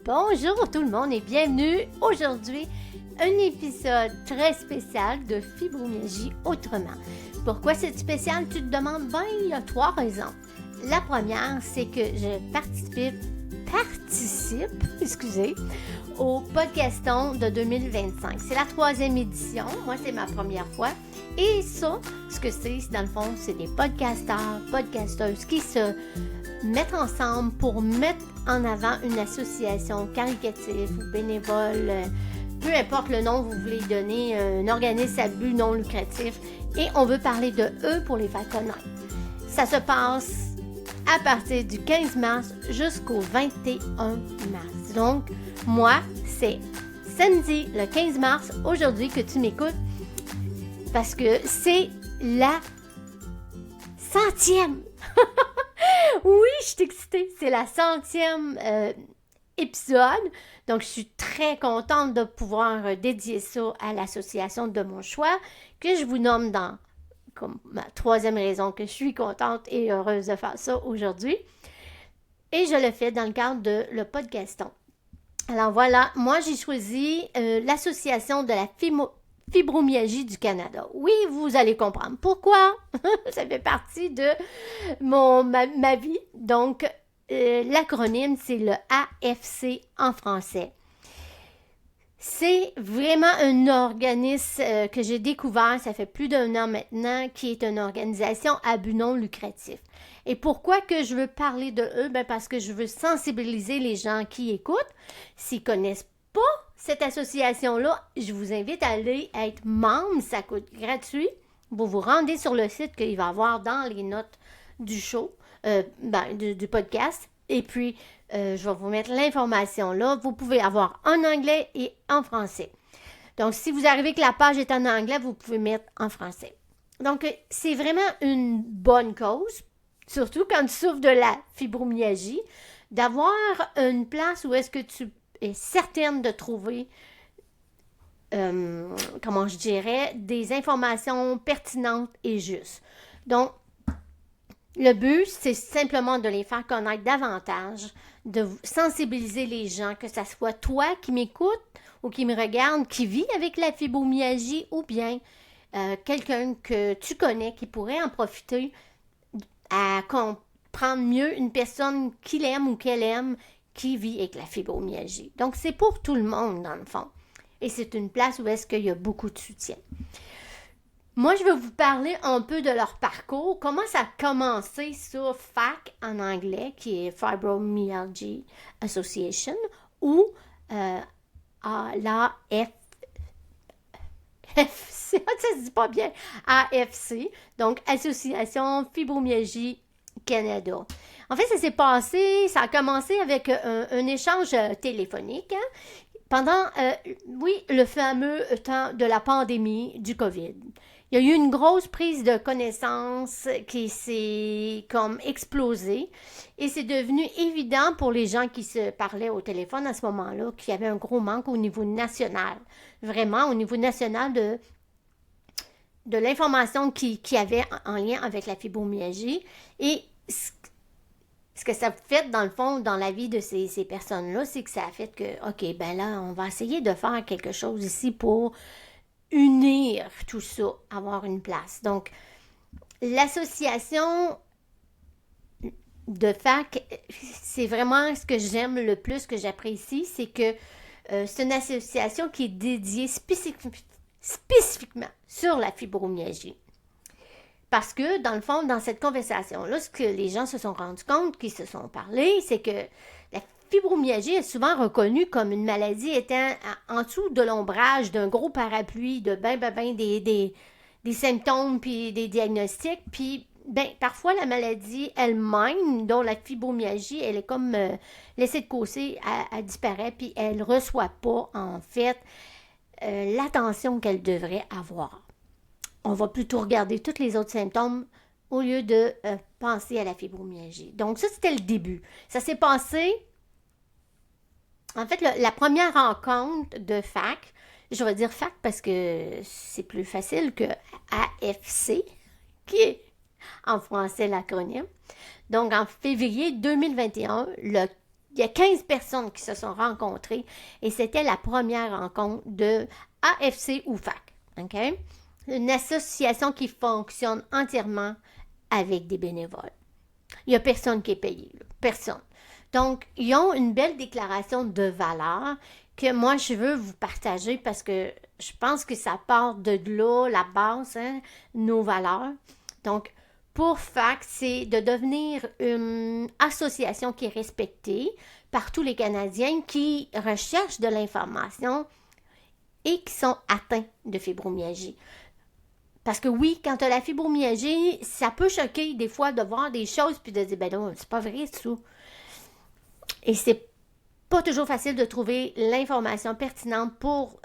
Bonjour tout le monde et bienvenue aujourd'hui un épisode très spécial de Fibromyalgie autrement. Pourquoi c'est spécial, tu te demandes? Ben, il y a 3 raisons. La première, c'est que je participe au Podcaston de 2025. C'est la 3e édition. Moi, c'est ma première fois. Et ça, ce que c'est dans le fond, c'est des podcasteurs, podcasteuses qui se mettent ensemble pour mettre en avant une association caritative ou bénévole, peu importe le nom que vous voulez donner, un organisme à but non lucratif, et on veut parler de eux pour les faire connaître. Ça se passe à partir du 15 mars jusqu'au 21 mars. Donc, moi, c'est samedi, le 15 mars, aujourd'hui que tu m'écoutes, parce que c'est la 100e. Oui, je suis excitée. C'est la 100e épisode. Donc, je suis très contente de pouvoir dédier ça à l'association de mon choix, que je vous nomme dans comme ma 3e raison que je suis contente et heureuse de faire ça aujourd'hui. Et je le fais dans le cadre de le podcaston. Alors voilà, moi j'ai choisi l'association de la Fibromyalgie du Canada. Oui, vous allez comprendre pourquoi. Ça fait partie de ma vie. Donc, l'acronyme, c'est le AFC en français. C'est vraiment un organisme que j'ai découvert, ça fait plus d'1 an maintenant, qui est une organisation à but non lucratif. Et pourquoi que je veux parler de eux? Ben parce que je veux sensibiliser les gens qui écoutent. S'ils connaissent pas cette association-là, je vous invite à aller être membre, ça coûte gratuit. Vous vous rendez sur le site qu'il va y avoir dans les notes du show, du podcast. Et puis, je vais vous mettre l'information là. Vous pouvez avoir en anglais et en français. Donc, si vous arrivez que la page est en anglais, vous pouvez mettre en français. Donc, c'est vraiment une bonne cause, surtout quand tu souffres de la fibromyalgie, d'avoir une place où est-ce que tu es certaine de trouver, des informations pertinentes et justes. Donc, le but, c'est simplement de les faire connaître davantage, de sensibiliser les gens, que ce soit toi qui m'écoutes ou qui me regarde, qui vit avec la fibromyalgie, ou bien quelqu'un que tu connais qui pourrait en profiter à comprendre mieux une personne qu'il aime ou qu'elle aime qui vit avec la fibromyalgie. Donc, c'est pour tout le monde, dans le fond. Et c'est une place où est-ce qu'il y a beaucoup de soutien. Moi, je vais vous parler un peu de leur parcours, comment ça a commencé sur FAC en anglais, qui est Fibromyalgia Association, ou la FC, ça se dit pas bien, AFC, donc Association Fibromyalgie Canada. En fait, ça a commencé avec un échange téléphonique, pendant, le fameux temps de la pandémie du COVID. Il y a eu une grosse prise de connaissance qui s'est comme explosée et c'est devenu évident pour les gens qui se parlaient au téléphone à ce moment-là qu'il y avait un gros manque au niveau national. Vraiment, au niveau national de l'information qu'il y avait en lien avec la fibromyalgie. Et ce que ça a fait, dans le fond, dans la vie de ces personnes-là, c'est que ça a fait que, OK, ben là, on va essayer de faire quelque chose ici pour unir tout ça, avoir une place. Donc, l'association de FAC, c'est vraiment ce que j'aime le plus, que j'apprécie, c'est que c'est une association qui est dédiée spécifiquement sur la fibromyalgie. Parce que, dans le fond, dans cette conversation-là, ce que les gens se sont rendus compte, qui se sont parlé, c'est que la fibromyalgie est souvent reconnue comme une maladie étant en dessous de l'ombrage d'un gros parapluie de des symptômes puis des diagnostics. Puis, parfois, la maladie elle-même, dont la fibromyalgie, elle est comme laissée de côté, elle disparaît, puis elle ne reçoit pas, en fait, l'attention qu'elle devrait avoir. On va plutôt regarder tous les autres symptômes au lieu de penser à la fibromyalgie. Donc, ça, c'était le début. Ça s'est passé. En fait, la première rencontre de FAC, je vais dire FAC parce que c'est plus facile que AFC, qui est en français l'acronyme. Donc, en février 2021, il y a 15 personnes qui se sont rencontrées et c'était la première rencontre de AFC UFAC. OK? Une association qui fonctionne entièrement avec des bénévoles. Il n'y a personne qui est payé. Là. Personne. Donc, ils ont une belle déclaration de valeur que moi, je veux vous partager parce que je pense que ça part de là, la base, hein, nos valeurs. Donc, pour FAC, c'est de devenir une association qui est respectée par tous les Canadiens qui recherchent de l'information et qui sont atteints de fibromyalgie. Parce que oui, quand tu as la fibromyalgie, ça peut choquer des fois de voir des choses puis de dire, ben non, c'est pas vrai ça. Et c'est pas toujours facile de trouver l'information pertinente pour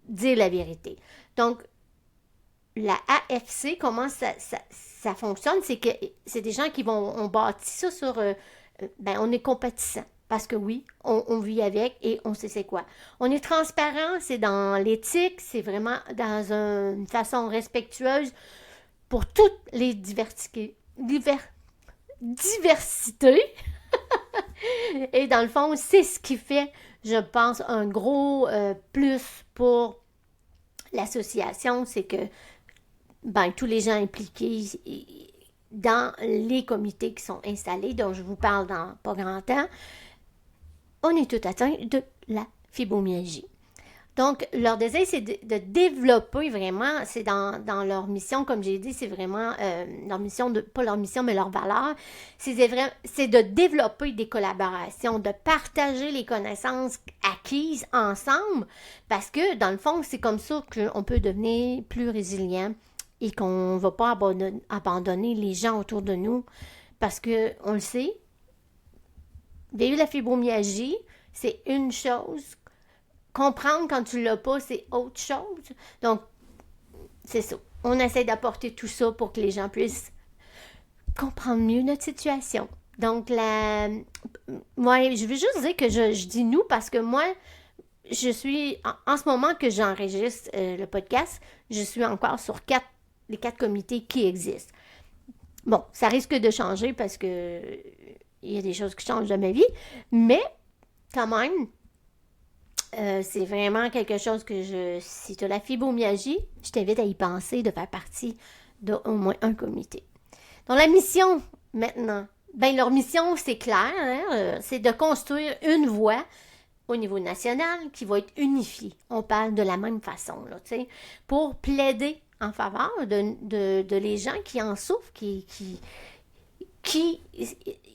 dire la vérité. Donc, la AFC, comment ça fonctionne, c'est que c'est des gens qui on bâtit ça sur, on est compatissant. Parce que oui, on vit avec et on sait c'est quoi. On est transparent, c'est dans l'éthique, c'est vraiment dans une façon respectueuse pour toutes les diversités. Et dans le fond, c'est ce qui fait, je pense, un gros plus pour l'association, c'est que tous les gens impliqués dans les comités qui sont installés, dont je vous parle dans pas grand temps, on est tous atteints de la fibromyalgie. Donc, leur désir, c'est de développer vraiment, c'est dans leur mission, comme j'ai dit, c'est vraiment leur mission, pas leur mission, mais leur valeur, c'est de développer des collaborations, de partager les connaissances acquises ensemble, parce que, dans le fond, c'est comme ça qu'on peut devenir plus résilient et qu'on ne va pas abandonner les gens autour de nous, parce que, on le sait, vivre la fibromyalgie, c'est une chose. Comprendre quand tu l'as pas, c'est autre chose. Donc, c'est ça. On essaie d'apporter tout ça pour que les gens puissent comprendre mieux notre situation. Donc, moi, je veux juste dire que je dis nous parce que moi, je suis, en ce moment que j'enregistre le podcast, je suis encore sur les 4 comités qui existent. Bon, ça risque de changer parce que il y a des choses qui changent de ma vie, mais quand même, c'est vraiment quelque chose que si tu as la fibromyalgie, je t'invite à y penser, de faire partie d'au moins un comité. Donc, la mission, maintenant, leur mission, c'est clair, hein, c'est de construire une voie au niveau national qui va être unifiée. On parle de la même façon, là, tu sais, pour plaider en faveur de les gens qui en souffrent, qui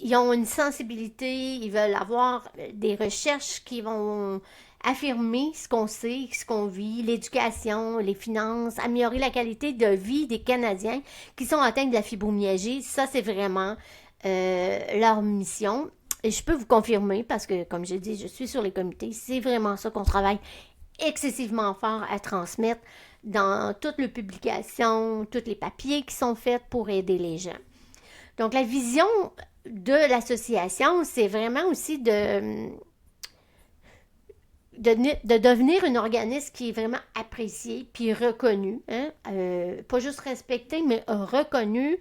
ils ont une sensibilité, ils veulent avoir des recherches qui vont affirmer ce qu'on sait, ce qu'on vit, l'éducation, les finances, améliorer la qualité de vie des Canadiens qui sont atteints de la fibromyalgie. Ça, c'est vraiment leur mission. Et je peux vous confirmer, parce que, comme j'ai dit, je suis sur les comités, c'est vraiment ça qu'on travaille excessivement fort à transmettre dans toutes les publications, tous les papiers qui sont faits pour aider les gens. Donc, la vision de l'association, c'est vraiment aussi de devenir un organisme qui est vraiment apprécié puis reconnu. Hein? Pas juste respecté, mais reconnu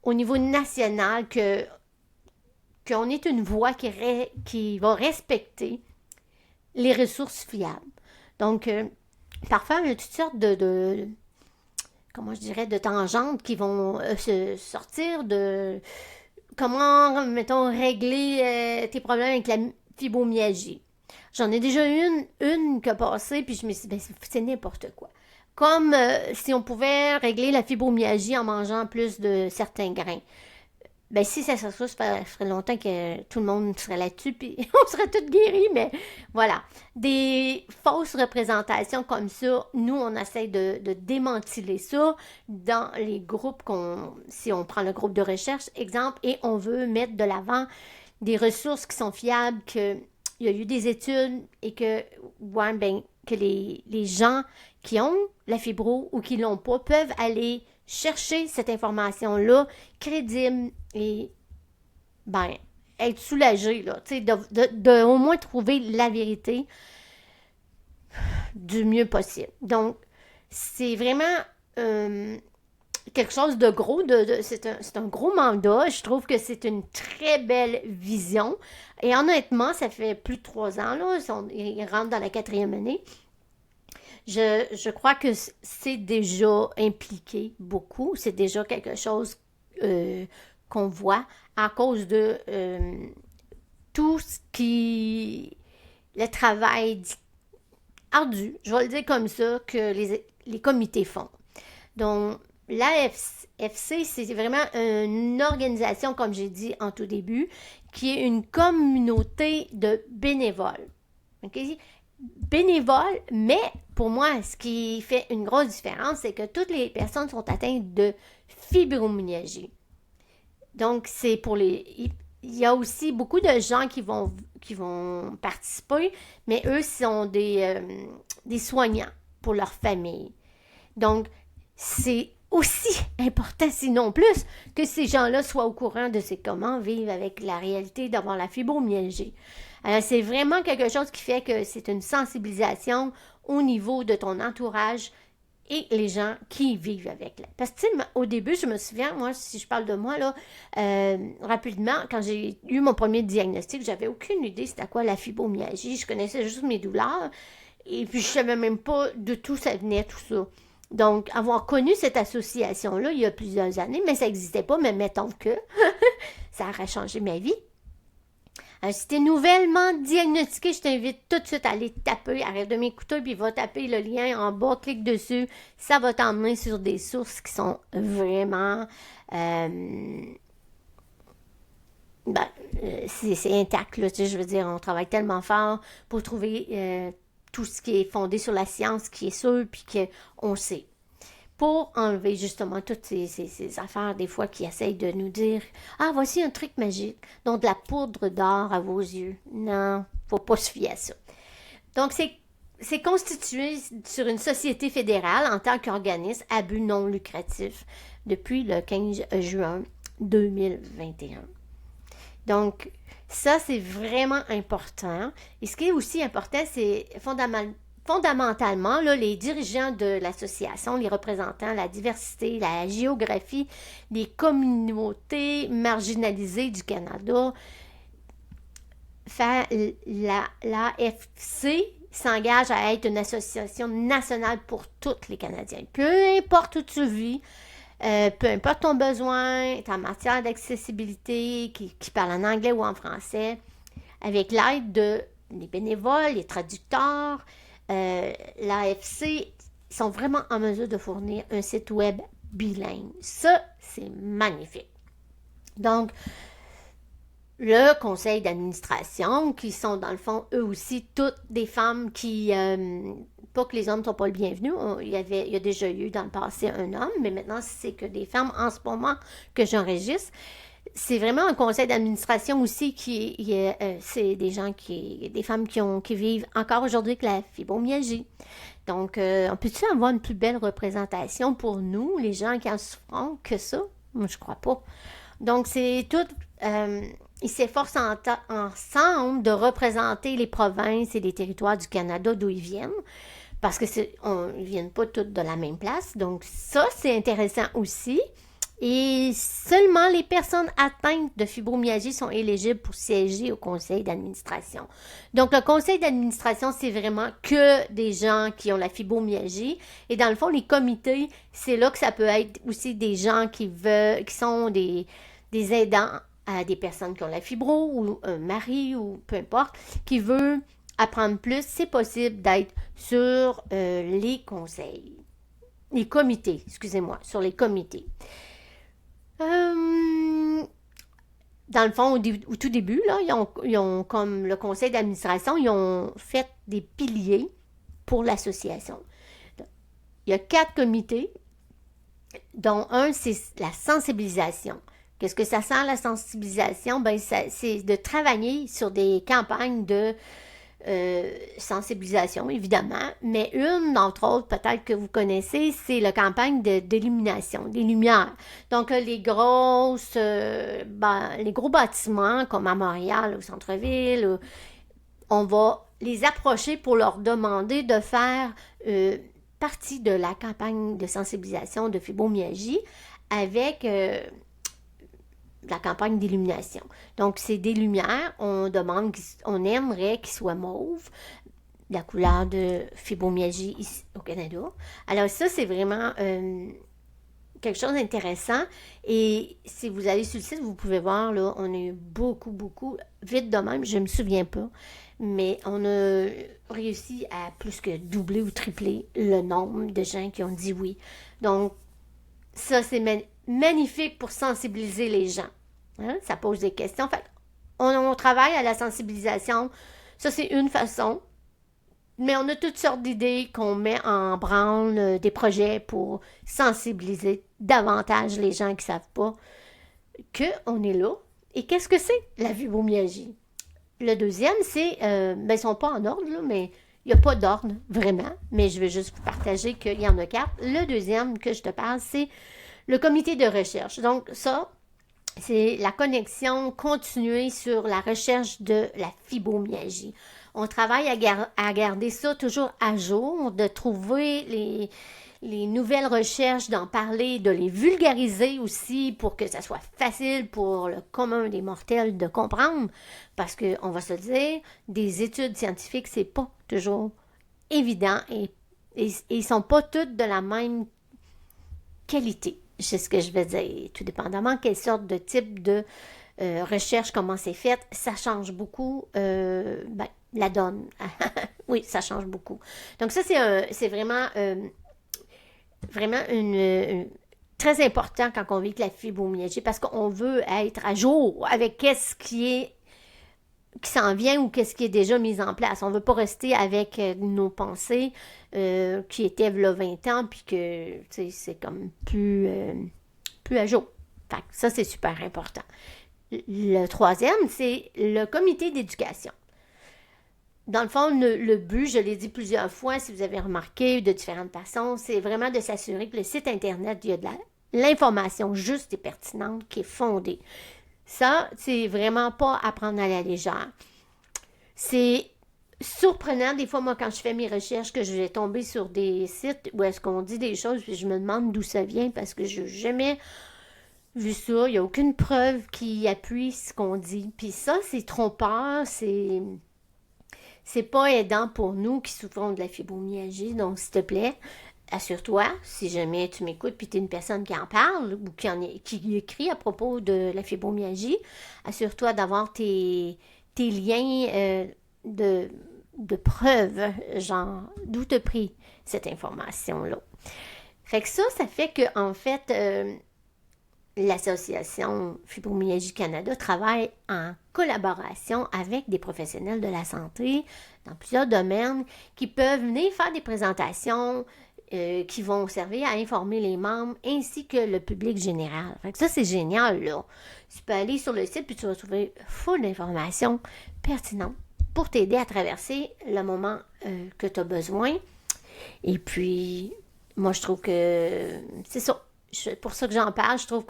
au niveau national qu'on est une voix qui va respecter les ressources fiables. Donc, parfois, il y a toutes sortes de tangentes qui vont se sortir de comment, mettons, régler tes problèmes avec la fibromyalgie. J'en ai déjà une qui a passé, puis je me suis dit, c'est n'importe quoi. Comme si on pouvait régler la fibromyalgie en mangeant plus de certains grains. Si ça serait ça ferait longtemps que tout le monde serait là-dessus, puis on serait tous guéris, mais voilà. Des fausses représentations comme ça, nous, on essaie de démanteler ça dans les groupes si on prend le groupe de recherche, exemple, et on veut mettre de l'avant des ressources qui sont fiables, qu'il y a eu des études et que les gens qui ont la fibro ou qui l'ont pas peuvent aller chercher cette information-là crédible et être soulagé, là, de au moins trouver la vérité du mieux possible. Donc, c'est vraiment quelque chose de gros, c'est un gros mandat. Je trouve que c'est une très belle vision. Et honnêtement, ça fait plus de 3 ans, là, ils rentrent dans la 4e année. Je crois que c'est déjà impliqué beaucoup. C'est déjà quelque chose qu'on voit à cause de tout ce qui... le travail ardu, je vais le dire comme ça, que les comités font. Donc, l'AFC, c'est vraiment une organisation, comme j'ai dit en tout début, qui est une communauté de bénévoles. Okay? Bénévoles, mais pour moi, ce qui fait une grosse différence, c'est que toutes les personnes sont atteintes de fibromyalgie. Donc, c'est pour les... Il y a aussi beaucoup de gens qui vont participer, mais eux sont des soignants pour leur famille. Donc, c'est aussi important, sinon plus, que ces gens-là soient au courant de comment vivre avec la réalité d'avoir la fibromyalgie. Alors, c'est vraiment quelque chose qui fait que c'est une sensibilisation au niveau de ton entourage et les gens qui vivent avec la. Parce que, tu sais, au début, je me souviens, moi, si je parle de moi, là, rapidement, quand j'ai eu mon premier diagnostic, j'avais aucune idée c'était quoi la fibromyalgie. Je connaissais juste mes douleurs. Et puis, je savais même pas de tout ça venait, tout ça. Donc, avoir connu cette association-là il y a plusieurs années, mais ça n'existait pas, mais mettons que ça aurait changé ma vie. Alors, si tu es nouvellement diagnostiqué, je t'invite tout de suite à aller taper, arrête de m'écouter, puis va taper le lien en bas, clique dessus. Ça va t'emmener sur des sources qui sont vraiment... c'est intact, là, tu sais, je veux dire, on travaille tellement fort pour trouver tout ce qui est fondé sur la science, qui est sûr, puis qu'on sait. Pour enlever justement toutes ces affaires des fois qui essayent de nous dire « Ah, voici un truc magique, donc de la poudre d'or à vos yeux. » Non, faut pas se fier à ça. Donc, c'est constitué sur une société fédérale en tant qu'organisme à but non lucratif depuis le 15 juin 2021. Donc, ça, c'est vraiment important. Et ce qui est aussi important, c'est fondamentalement, là, les dirigeants de l'association, les représentants, la diversité, la géographie des communautés marginalisées du Canada, l'AFC s'engage à être une association nationale pour tous les Canadiens. Peu importe où tu vis, peu importe ton besoin, ta matière d'accessibilité, qui parle en anglais ou en français, avec l'aide des bénévoles, les traducteurs, l'AFC sont vraiment en mesure de fournir un site web bilingue. Ça, c'est magnifique. Donc, le conseil d'administration, qui sont dans le fond, eux aussi, toutes des femmes qui... pas que les hommes ne sont pas le bienvenu. Il y a déjà eu dans le passé un homme, mais maintenant, c'est que des femmes en ce moment que j'enregistre. C'est vraiment un conseil d'administration aussi c'est des femmes qui vivent encore aujourd'hui avec la fibromyalgie. Donc, on peut-tu avoir une plus belle représentation pour nous, les gens qui en souffrent, que ça? Moi, je crois pas. Donc, c'est tout... ils s'efforcent ensemble de représenter les provinces et les territoires du Canada d'où ils viennent, parce que ils viennent pas tous de la même place. Donc, ça, c'est intéressant aussi. Et seulement les personnes atteintes de fibromyalgie sont éligibles pour siéger au conseil d'administration. Donc, le conseil d'administration, c'est vraiment que des gens qui ont la fibromyalgie. Et dans le fond, les comités, c'est là que ça peut être aussi des gens qui sont des aidants à des personnes qui ont la fibro ou un mari ou peu importe, qui veut apprendre plus. C'est possible d'être sur les conseils. Les comités, excusez-moi, sur les comités. Dans le fond, au tout début, là, ils ont, comme le conseil d'administration, ils ont fait des piliers pour l'association. Il y a 4 comités, dont un, c'est la sensibilisation. Qu'est-ce que ça sent, la sensibilisation? Ben, c'est de travailler sur des campagnes de sensibilisation, évidemment, mais une, d'entre autres, peut-être que vous connaissez, c'est la campagne d'élimination des lumières. Donc, les gros bâtiments, comme à Montréal, au centre-ville, on va les approcher pour leur demander de faire partie de la campagne de sensibilisation de fibromyalgie avec la campagne d'illumination. Donc, c'est des lumières, on aimerait qu'ils soient mauves, la couleur de fibromyalgie ici au Canada. Alors ça, c'est vraiment quelque chose d'intéressant. Et si vous allez sur le site, vous pouvez voir, là, on a eu beaucoup, vite de même, je ne me souviens pas, mais on a réussi à plus que doubler ou tripler le nombre de gens qui ont dit oui. Donc, ça, c'est magnifique pour sensibiliser les gens. Hein? Ça pose des questions. Fait, on travaille à la sensibilisation. Ça, c'est une façon. Mais on a toutes sortes d'idées qu'on met en branle, des projets pour sensibiliser davantage les gens qui ne savent pas qu'on est là. Et qu'est-ce que c'est, la fibromyalgie? Le deuxième, c'est, ils ne sont pas en ordre, là, mais il n'y a pas d'ordre, vraiment. Mais je vais juste vous partager qu'il y en a 4. Le deuxième que je te parle, c'est le comité de recherche. Donc, ça, c'est la connexion continuée sur la recherche de la fibromyalgie. On travaille à garder ça toujours à jour, de trouver les nouvelles recherches, d'en parler, de les vulgariser aussi pour que ça soit facile pour le commun des mortels de comprendre. Parce qu'on va se dire, des études scientifiques, c'est pas toujours évident et ils sont pas toutes de la même qualité. C'est ce que je veux dire. Tout dépendamment quelle sorte de type de recherche, comment c'est fait, ça change beaucoup la donne. Oui, ça change beaucoup. Donc ça, c'est vraiment, vraiment très important quand on vit avec la fibromyalgie parce qu'on veut être à jour avec qu'est-ce qui s'en vient ou qu'est-ce qui est déjà mis en place. On ne veut pas rester avec nos pensées qui étaient il y a 20 ans puis que c'est comme plus à jour. Fait que ça, c'est super important. Le troisième, c'est le comité d'éducation. Dans le fond, le but, je l'ai dit plusieurs fois, si vous avez remarqué de différentes façons, c'est vraiment de s'assurer que le site Internet, il y a de l'information juste et pertinente qui est fondée. Ça, c'est vraiment pas à prendre à la légère. C'est surprenant, des fois, moi, quand je fais mes recherches, que je vais tomber sur des sites où est-ce qu'on dit des choses, puis je me demande d'où ça vient, parce que je n'ai jamais vu ça. Il n'y a aucune preuve qui appuie ce qu'on dit. Puis ça, c'est trompeur, c'est pas aidant pour nous qui souffrons de la fibromyalgie. Donc, s'il te plaît, assure-toi, si jamais tu m'écoutes puis tu es une personne qui en parle ou qui écrit à propos de la fibromyalgie, assure-toi d'avoir tes liens de preuves, genre d'où tu as pris cette information-là. Fait que ça fait que, en fait, l'Association Fibromyalgie Canada travaille en collaboration avec des professionnels de la santé dans plusieurs domaines qui peuvent venir faire des présentations qui vont servir à informer les membres ainsi que le public général. Fait que ça, c'est génial, là. Tu peux aller sur le site puis tu vas trouver full d'informations pertinentes pour t'aider à traverser le moment que tu as besoin. Et puis, moi, je trouve que c'est ça. Pour ça que j'en parle, je trouve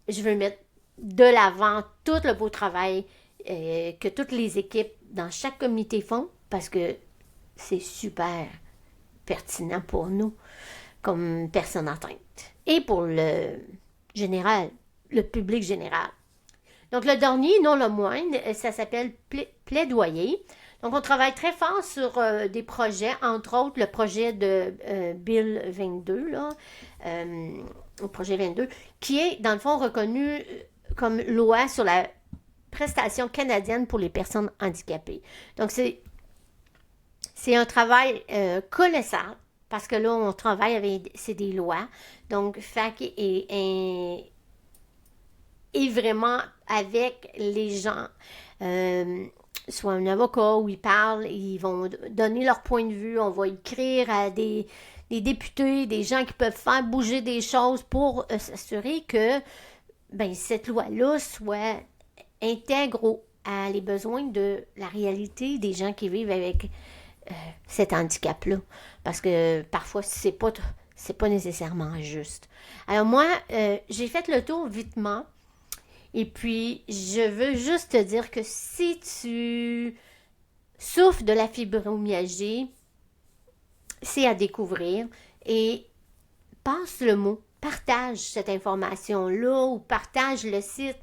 je veux mettre de l'avant tout le beau travail que toutes les équipes dans chaque comité font parce que c'est super pertinent pour nous comme personnes atteintes et pour le général, le public général. Donc le dernier, non le moindre, ça s'appelle plaidoyer. Donc, on travaille très fort sur des projets, entre autres le projet de Bill 22, là, le projet 22, qui est, dans le fond, reconnu comme loi sur la prestation canadienne pour les personnes handicapées. Donc, c'est un travail colossal, parce que là, on travaille avec, c'est des lois. Donc, FAC est vraiment avec les gens, soit un avocat où ils parlent, ils vont donner leur point de vue, on va écrire à des députés, des gens qui peuvent faire bouger des choses pour s'assurer que cette loi-là soit intègre à les besoins de la réalité des gens qui vivent avec cet handicap-là. Parce que parfois, c'est pas nécessairement juste. Alors moi, j'ai fait le tour vitement. Et puis, je veux juste te dire que si tu souffres de la fibromyalgie, c'est à découvrir et passe le mot, partage cette information-là ou partage le site.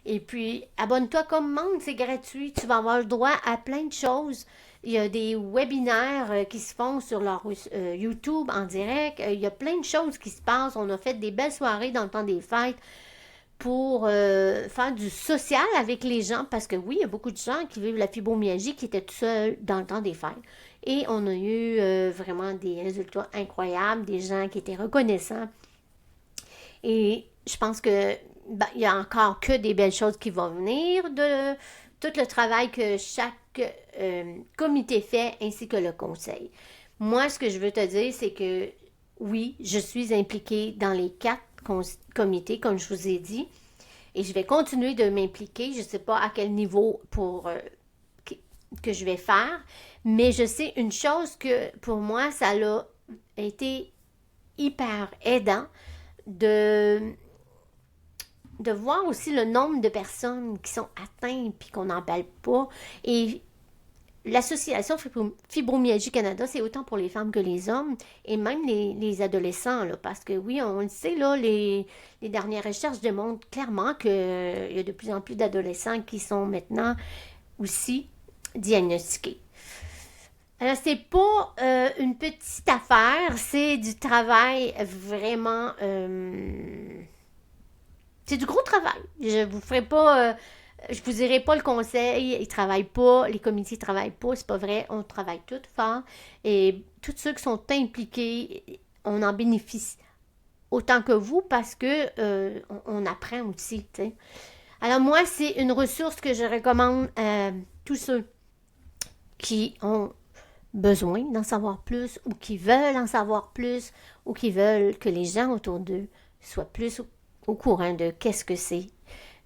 Et puis, abonne-toi comme membre, c'est gratuit. Tu vas avoir le droit à plein de choses. Il y a des webinaires qui se font sur leur YouTube en direct. Il y a plein de choses qui se passent. On a fait des belles soirées dans le temps des fêtes pour faire du social avec les gens. Parce que oui, il y a beaucoup de gens qui vivent la fibromyalgie qui étaient tout seuls dans le temps des fêtes. Et on a eu vraiment des résultats incroyables, des gens qui étaient reconnaissants. Et je pense que il y a encore que des belles choses qui vont venir de tout le travail que chaque comité fait ainsi que le conseil. Moi, ce que je veux te dire, c'est que oui, je suis impliquée dans les 4 comités, comme je vous ai dit, et je vais continuer de m'impliquer. Je ne sais pas à quel niveau que je vais faire, mais je sais une chose que pour moi, ça a été hyper aidant de voir aussi le nombre de personnes qui sont atteintes puis qu'on n'en parle pas. Et l'Association Fibromyalgie Canada, c'est autant pour les femmes que les hommes et même les adolescents, là, parce que oui, on le sait, là, les dernières recherches démontrent clairement qu'il y a de plus en plus d'adolescents qui sont maintenant aussi diagnostiqués. Alors, c'est pas une petite affaire, c'est du travail vraiment... c'est du gros travail. Je vous dirai pas le conseil, ils travaillent pas, les comités travaillent pas, c'est pas vrai, on travaille tout fort. Et tous ceux qui sont impliqués, on en bénéficie autant que vous parce que on apprend aussi, t'sais. Alors moi, c'est une ressource que je recommande à tous ceux qui ont besoin d'en savoir plus ou qui veulent en savoir plus ou qui veulent que les gens autour d'eux soient plus au courant de qu'est-ce que c'est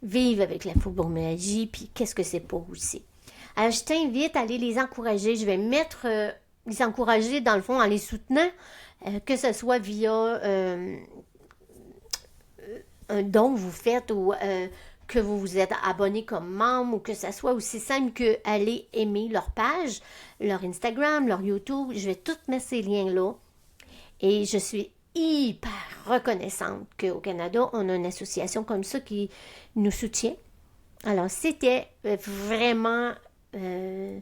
vivre avec la fibromyalgie puis qu'est-ce que c'est pas aussi. Alors, je t'invite à aller les encourager. Je vais mettre les encourager dans le fond en les soutenant, que ce soit via un don que vous faites ou que vous vous êtes abonné comme membre ou que ça soit aussi simple que aller aimer leur page, leur Instagram, leur YouTube. Je vais tout mettre ces liens-là. Et je suis hyper reconnaissante qu'au Canada, on a une association comme ça qui nous soutient. Alors, c'était vraiment un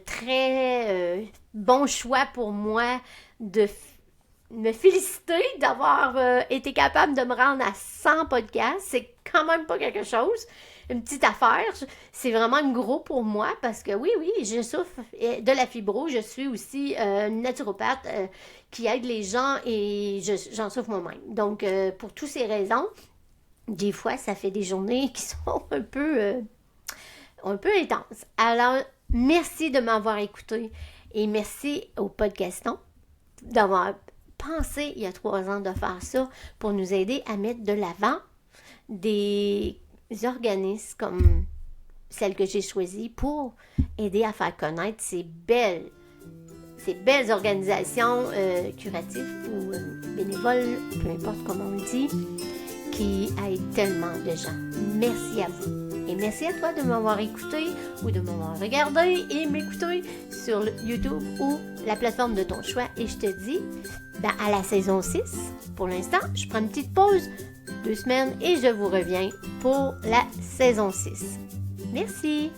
très bon choix pour moi de me féliciter d'avoir été capable de me rendre à 100 podcasts. C'est quand même pas quelque chose, une petite affaire. C'est vraiment gros pour moi parce que oui, je souffre de la fibro. Je suis aussi naturopathe qui aide les gens et j'en souffre moi-même. Donc, pour toutes ces raisons, des fois, ça fait des journées qui sont un peu intenses. Alors, merci de m'avoir écouté et merci au podcaston d'avoir pensé il y a 3 ans de faire ça pour nous aider à mettre de l'avant des organismes comme celle que j'ai choisie pour aider à faire connaître ces belles organisations curatives ou bénévoles, peu importe comment on le dit, qui aident tellement de gens. Merci à vous. Et merci à toi de m'avoir écouté ou de m'avoir regardé et m'écouter sur YouTube ou la plateforme de ton choix. Et je te dis à la saison 6. Pour l'instant, je prends une petite pause, 2 semaines, et je vous reviens pour la saison 6. Merci!